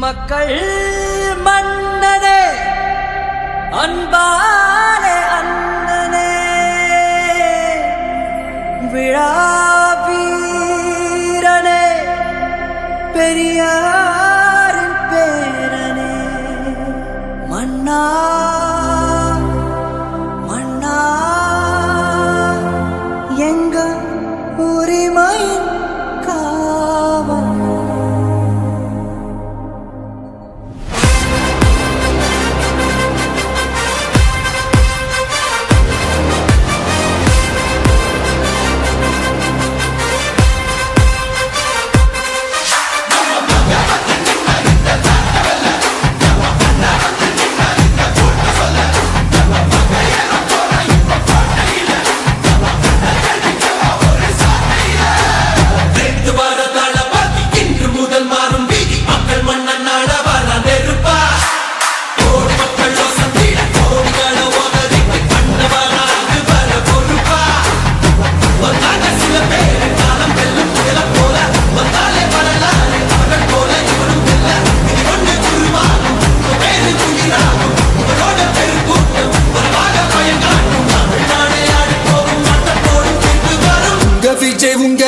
மக்கள் மன்னனே அன்பாலே அண்ணனே விழாவீரனே பெரியாரின் பேரனே மன்னா மன்னா எங்க உரிமையின் காவல்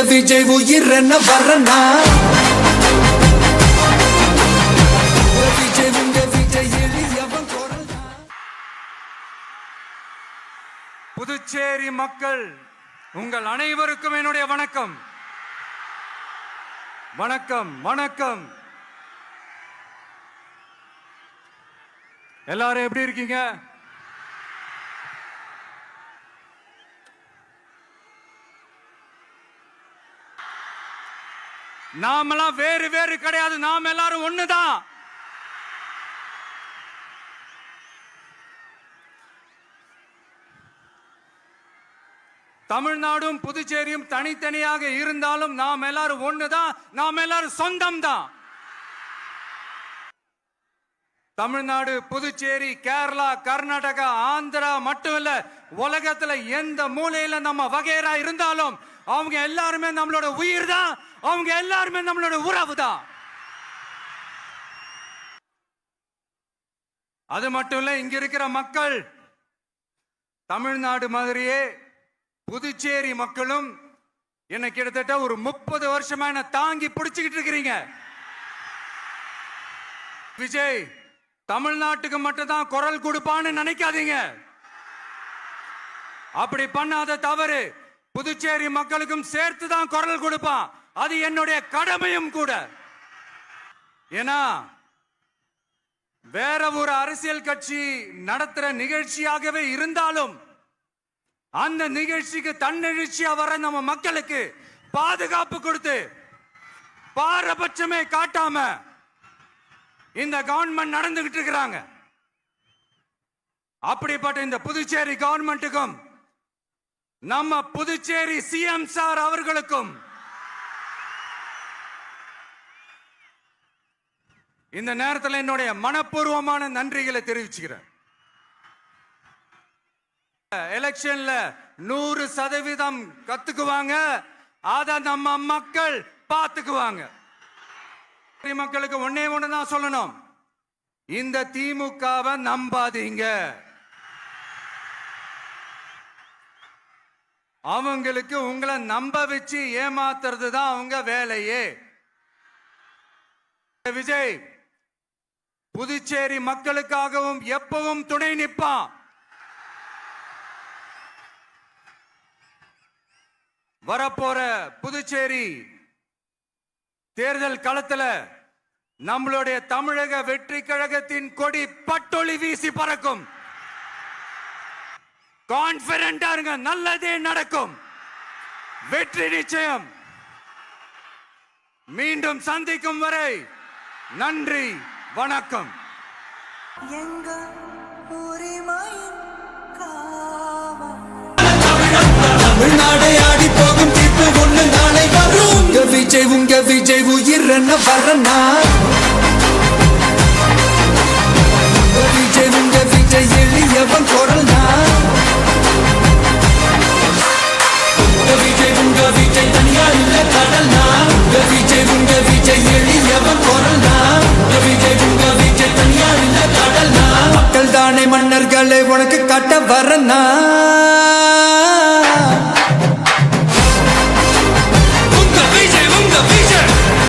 விஜய் உயிர் என்ன வரனா புதுச்சேரி மக்கள் உங்கள் அனைவருக்கும் என்னுடைய வணக்கம் வணக்கம் வணக்கம். எல்லாரும் எப்படி இருக்கீங்க? நாமெல்லாம் வேறு வேறு கிடையாது, நாம் எல்லாரும் ஒண்ணுதான். தமிழ்நாடும் புதுச்சேரியும் தனித்தனியாக இருந்தாலும் நாம் எல்லாரும் ஒண்ணுதான், நாம் எல்லாரும் சொந்தம் தான். தமிழ்நாடு, புதுச்சேரி, கேரளா, கர்நாடகா, ஆந்திரா மட்டும் இல்ல, உலகத்துல எந்த மூலையில நம்ம வகைரா இருந்தாலும் அவங்க எல்லாருமே நம்மளோட உயிர் தான், அவங்க எல்லாருமே நம்மளோட உறவு தான். அது மட்டும் இல்ல, இங்க இருக்கிற மக்கள் தமிழ்நாடு மாதிரியே புதுச்சேரி மக்களும் என்ன கிட்டத்தட்ட ஒரு 30 வருஷமா என்ன தாங்கி பிடிச்சுக்கிட்டு இருக்கிறீங்க. விஜய் தமிழ்நாட்டுக்கு மட்டும் தான் குரல் கொடுப்பான்னு நினைக்காதீங்க. அப்படி பண்ணாத தவறு. புதுச்சேரி மக்களுக்கும் சேர்த்து தான் குரல் கொடுப்பான். அது என்னுடைய கடமையும் கூட. ஏன்னா வேற ஒரு அரசியல் கட்சி நடத்துற நிகழ்ச்சியாகவே இருந்தாலும் அந்த நிகழ்ச்சிக்கு தன்னெழுச்சியா வர நம்ம மக்களுக்கு பாதுகாப்பு கொடுத்து பாரபட்சமே காட்டாம இந்த கவர்மெண்ட் நடந்துகிட்டு இருக்கிறாங்க. அப்படிப்பட்ட இந்த புதுச்சேரி கவர்மெண்ட்டுக்கும் நம்ம புதுச்சேரி சிஎம் சார் அவர்களுக்கும் இந்த நேரத்தில் என்னுடைய மனப்பூர்வமான நன்றிகளை தெரிவிச்சுக்கிறேன். எலெக்ஷன்ல 100% கத்துக்குவாங்க, அத நம்ம மக்கள் பார்த்துக்குவாங்க. மக்களுக்கு ஒன்னே ஒண்ணுதான் சொல்லணும், இந்த திமுகவை நம்பாதீங்க. அவங்களுக்கு உங்களை நம்ப வச்சு ஏமாத்துறது தான் அவங்க வேலையே. விஜய் புதுச்சேரி மக்களுக்காகவும் எப்பவும் துணை நிற்பான். வரப்போற புதுச்சேரி தேர்தல் களத்துல நம்மளுடைய தமிழக வெற்றி கழகத்தின் கொடி பட்டொளி வீசி பறக்கும். கான்பிடென்டா இருங்க, நல்லதே நடக்கும், வெற்றி நிச்சயம். மீண்டும் சந்திக்கும் வரை நன்றி, வணக்கம். எங்க உரிமையின் காவல் தமிழ்நாடை ஆடி போகும் தீர்ப்பு ஒண்ணு நாளை வரும். உங்க விஜய் உயிர் என்ன வரனா விஜய் எளியவன் குரல் தான். விஜய் தனியா இல்ல கடல் தான். விஜய் எளியவன் குரல் தான். விஜய் உனக்கு காட்ட வரனா